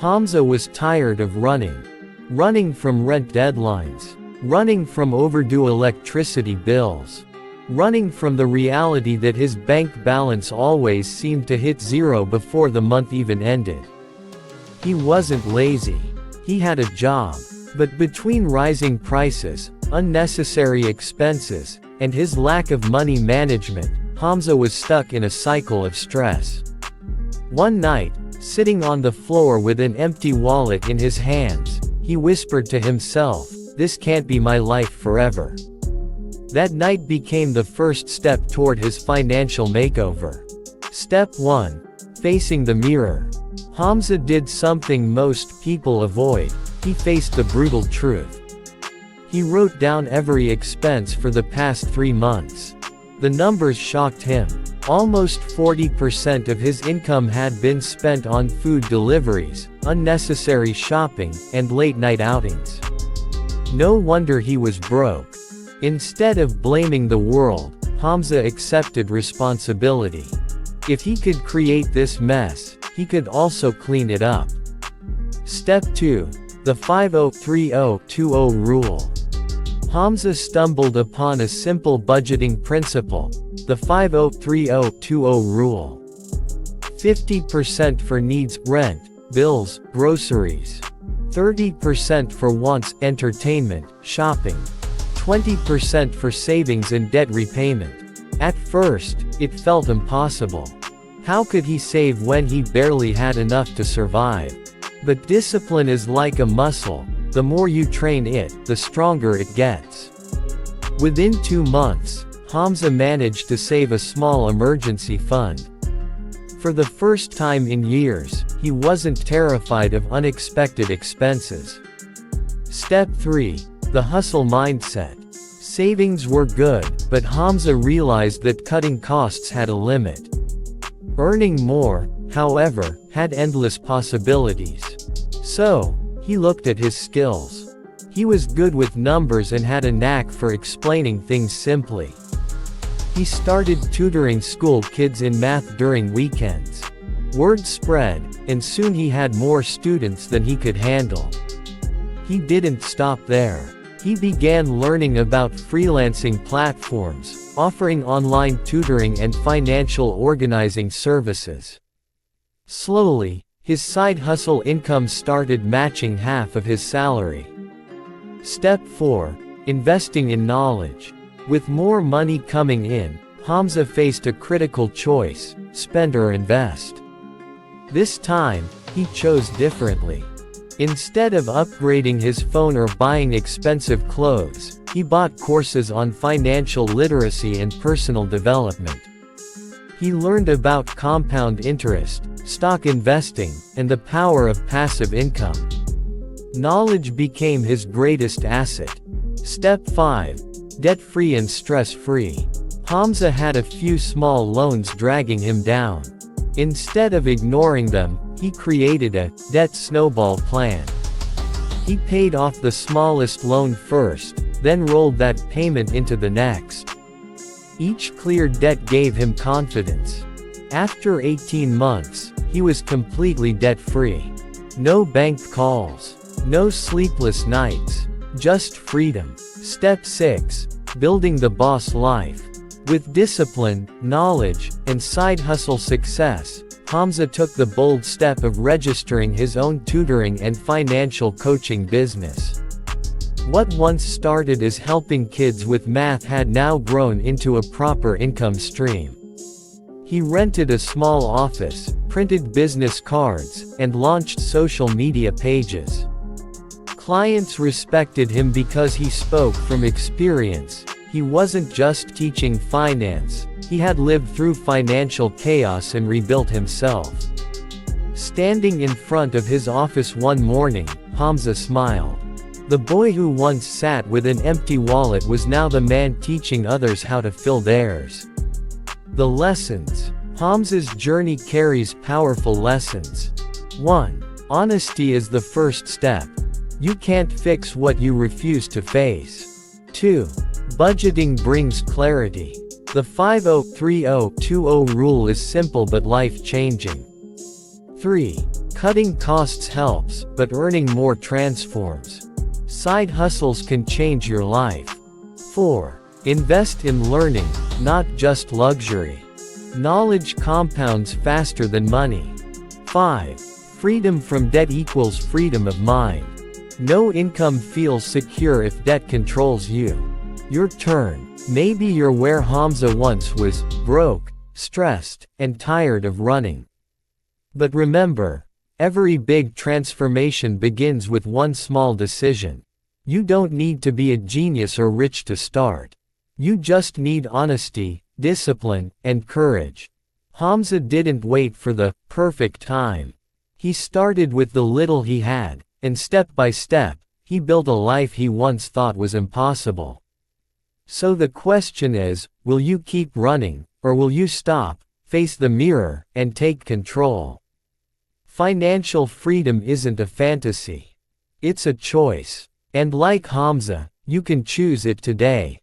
Hamza was tired of running. Running from rent deadlines. Running from overdue electricity bills. Running from the reality that his bank balance always seemed to hit zero before the month even ended. He wasn't lazy. He had a job. But between rising prices, unnecessary expenses, and his lack of money management, Hamza was stuck in a cycle of stress. One night, sitting on the floor with an empty wallet in his hands, he whispered to himself, "This can't be my life forever." That night became the first step toward his financial makeover. Step 1. Facing the mirror. Hamza did something most people avoid. He faced the brutal truth. He wrote down every expense for the past 3 months. The numbers shocked him. Almost 40% of his income had been spent on food deliveries, unnecessary shopping, and late-night outings. No wonder he was broke. Instead of blaming the world, Hamza accepted responsibility. If he could create this mess, he could also clean it up. Step 2. The 50-30-20 rule. Hamza stumbled upon a simple budgeting principle, the 50-30-20 rule. 50% for needs, rent, bills, groceries. 30% for wants, entertainment, shopping. 20% for savings and debt repayment. At first, it felt impossible. How could he save when he barely had enough to survive? But discipline is like a muscle. The more you train it, the stronger it gets. Within 2 months, Hamza managed to save a small emergency fund. For the first time in years, he wasn't terrified of unexpected expenses. Step 3. The hustle mindset. Savings were good, but Hamza realized that cutting costs had a limit. Earning more, however, had endless possibilities. So, he looked at his skills. He was good with numbers and had a knack for explaining things simply. He started tutoring school kids in math during weekends. Word spread, and soon he had more students than he could handle. He didn't stop there. He began learning about freelancing platforms, offering online tutoring and financial organizing services. Slowly, his side hustle income started matching half of his salary. Step 4. Investing in knowledge. With more money coming in, Hamza faced a critical choice: spend or invest. This time, he chose differently. Instead of upgrading his phone or buying expensive clothes, he bought courses on financial literacy and personal development. He learned about compound interest, stock investing, and the power of passive income. Knowledge became his greatest asset. Step 5. Debt-free and stress-free. Hamza had a few small loans dragging him down. Instead of ignoring them, he created a debt snowball plan. He paid off the smallest loan first, then rolled that payment into the next. Each cleared debt gave him confidence. After 18 months, he was completely debt-free. No bank calls. No sleepless nights. Just freedom. Step 6. Building the boss life. With discipline, knowledge, and side hustle success, Hamza took the bold step of registering his own tutoring and financial coaching business. What once started as helping kids with math had now grown into a proper income stream. He rented a small office, printed business cards, and launched social media pages. Clients respected him because he spoke from experience. He wasn't just teaching finance, he had lived through financial chaos and rebuilt himself. Standing in front of his office one morning, Hamza smiled. The boy who once sat with an empty wallet was now the man teaching others how to fill theirs. The lessons. Hamza's journey carries powerful lessons. 1. Honesty is the first step. You can't fix what you refuse to face. 2. Budgeting brings clarity. The 50-30-20 rule is simple but life-changing. 3. Cutting costs helps, but earning more transforms. Side hustles can change your life. 4. Invest in learning, not just luxury. Knowledge compounds faster than money. 5. Freedom from debt equals freedom of mind. No income feels secure if debt controls you. Your turn. Maybe you're where Hamza once was, broke, stressed, and tired of running. But remember, every big transformation begins with one small decision. You don't need to be a genius or rich to start. You just need honesty, discipline, and courage. Hamza didn't wait for the perfect time. He started with the little he had, and step by step, he built a life he once thought was impossible. So the question is, will you keep running, or will you stop, face the mirror, and take control? Financial freedom isn't a fantasy. It's a choice. And like Hamza, you can choose it today.